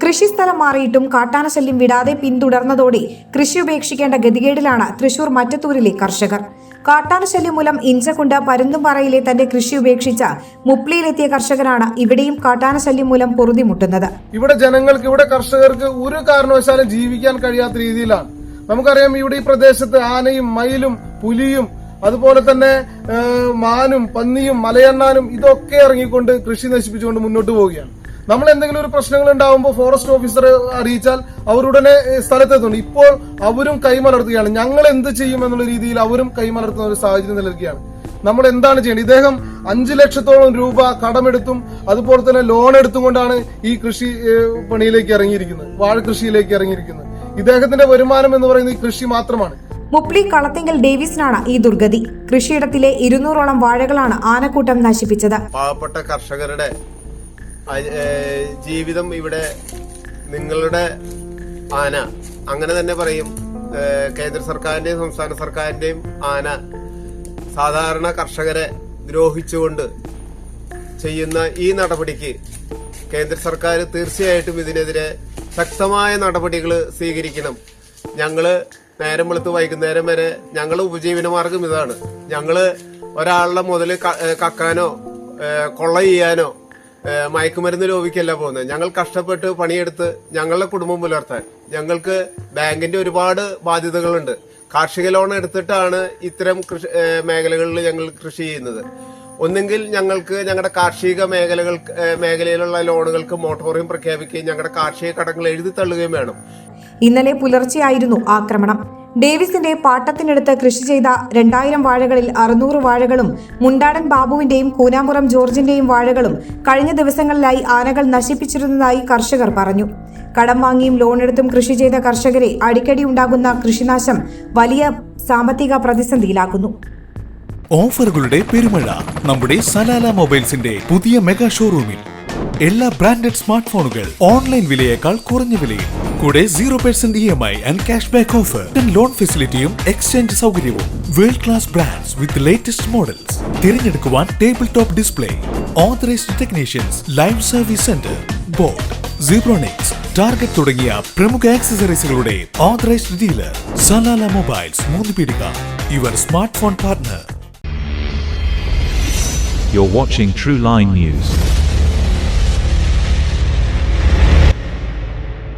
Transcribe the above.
കൃഷിസ്ഥലം മാറിയിട്ടും കാട്ടാനശല്യം വിടാതെ പിന്തുടർന്നതോടെ കൃഷി ഉപേക്ഷിക്കേണ്ട ഗതികേടിലാണ് തൃശൂർ മറ്റത്തൂരിലെ കർഷകർ. കാട്ടാനശല്യം മൂലം ഇഞ്ചക്കുണ്ട് പരുന്തുംപാറയിലെ തന്റെ കൃഷി ഉപേക്ഷിച്ച മുപ്ലിയിലെത്തിയ കർഷകരാണ് ഇവിടെയും കാട്ടാനശല്യം മൂലം പൊറുതിമുട്ടുന്നത്. ഇവിടെ ജനങ്ങൾക്ക്, ഇവിടെ കർഷകർക്ക് ഒരു കാരണവശാലും ജീവിക്കാൻ കഴിയാത്ത രീതിയിലാണ്. നമുക്കറിയാം, ഇവിടെ ഈ പ്രദേശത്ത് ആനയും മയിലും പുലിയും അതുപോലെ തന്നെ മാനും പന്നിയും മലയണ്ണാനും ഇതൊക്കെ ഇറങ്ങിക്കൊണ്ട് കൃഷി നശിപ്പിച്ചുകൊണ്ട് മുന്നോട്ട് പോവുകയാണ്. നമ്മൾ എന്തെങ്കിലും ഒരു പ്രശ്നങ്ങൾ ഉണ്ടാകുമ്പോൾ ഫോറസ്റ്റ് ഓഫീസറെ അറിയിച്ചാൽ അവരുടനെ സ്ഥലത്തെത്തുന്നുണ്ട്. ഇപ്പോൾ അവരും കൈമലർത്തുകയാണ്. ഞങ്ങൾ എന്ത് ചെയ്യും എന്നുള്ള രീതിയിൽ അവരും കൈമലർത്തുന്ന ഒരു സാഹചര്യം നിലനിൽക്കുകയാണ്. നമ്മൾ എന്താണ് ചെയ്യേണ്ടത്? ഇദ്ദേഹം 5 ലക്ഷത്തോളം രൂപ കടമെടുത്തും അതുപോലെ തന്നെ ലോൺ എടുത്തും കൊണ്ടാണ് ഈ കൃഷി പണിയിലേക്ക് ഇറങ്ങിയിരിക്കുന്നത്, വാഴ കൃഷിയിലേക്ക് ഇറങ്ങിയിരിക്കുന്നത്. ഇദ്ദേഹത്തിന്റെ വരുമാനം എന്ന് പറയുന്നത് ഈ കൃഷി മാത്രമാണ്. മുപ്ലി കളത്തിങ്കൽ ഡേവിസിനാണ് ഈ ദുർഗതി. കൃഷിയിടത്തിലെ 200ഓളം വാഴകളാണ് ആനക്കൂട്ടം നശിപ്പിച്ചത്. പാവപ്പെട്ട കർഷകരുടെ ജീവിതം ഇവിടെ നിങ്ങളുടെ ആന, അങ്ങനെ തന്നെ പറയും. കേന്ദ്ര സർക്കാരിന്റെയും സംസ്ഥാന സർക്കാരിന്റെയും ആന സാധാരണ കർഷകരെ ദ്രോഹിച്ചുകൊണ്ട് ചെയ്യുന്ന ഈ നടപടിക്ക് കേന്ദ്ര സർക്കാർ തീർച്ചയായിട്ടും ഇതിനെതിരെ ശക്തമായ നടപടികൾ സ്വീകരിക്കണം. ഞങ്ങള് നേരം വെളുത്ത് വൈകുന്നേരം വരെ ഞങ്ങൾ ഉപജീവനമാർഗം ഇതാണ്. ഞങ്ങള് ഒരാളുടെ മുതല് കക്കാനോ കൊള്ള ചെയ്യാനോ മയക്കുമരുന്ന് ലോപിക്കല്ല പോകുന്നത്. ഞങ്ങൾ കഷ്ടപ്പെട്ട് പണിയെടുത്ത് ഞങ്ങളുടെ കുടുംബം പുലർത്താൻ. ഞങ്ങൾക്ക് ബാങ്കിന്റെ ഒരുപാട് ബാധ്യതകളുണ്ട്. കാർഷിക ലോൺ എടുത്തിട്ടാണ് ഇത്തരം മേഖലകളിൽ ഞങ്ങൾ കൃഷി ചെയ്യുന്നത്. ഒന്നെങ്കിൽ ഞങ്ങൾക്ക് ഞങ്ങളുടെ കാർഷിക മേഖലയിലുള്ള ലോണുകൾക്ക് മൊറട്ടോറിയം പ്രഖ്യാപിക്കുകയും ഞങ്ങളുടെ കാർഷിക കടങ്ങൾ എഴുതി തള്ളുകയും വേണം. ഇന്നലെ പുലർച്ചെയായിരുന്നു ആക്രമണം. ഡേവിസിന്റെ പാട്ടത്തിനടുത്ത് കൃഷി ചെയ്ത 2000 വാഴകളിൽ 600 വാഴകളും മുണ്ടാടൻ ബാബുവിന്റെയും കൂനാമ്പുറം ജോർജിന്റെയും വാഴകളും കഴിഞ്ഞ ദിവസങ്ങളിലായി ആനകൾ നശിപ്പിച്ചിരുന്നതായി കർഷകർ പറഞ്ഞു. കടം വാങ്ങിയും ലോണെടുത്തും കൃഷി ചെയ്ത കർഷകരെ അടിക്കടി ഉണ്ടാകുന്ന കൃഷിനാശം വലിയ സാമ്പത്തിക പ്രതിസന്ധിയിലാക്കുന്നു. ഓഫറുകളുടെ പെരുമഴ നമ്മുടെ സലാല മൊബൈൽസിന്റെ പുതിയ മെഗാ ഷോറൂമിൽ. എല്ലാ ബ്രാൻഡഡ് സ്മാർട്ട് ഫോണുകൾ ഓൺലൈൻ വിലയേക്കാൾ കുറഞ്ഞ വിലയിൽ, കൂടെ 0% EMI and cash back offer, loan ഫെസിലിറ്റിയും എക്സ്ചേഞ്ച് സൗകര്യവും. World class brands with latest models. തിരഞ്ഞെടുക്കുവാൻ table top display, authorised technicians, live service centre, boat, Zebronics, Target തുടങ്ങിയ പ്രമുഖ ആക്സസറീസുകളുടെ authorised dealer. Salalah mobiles, Moonupeedika, your smart phone partner. You're watching True Line News.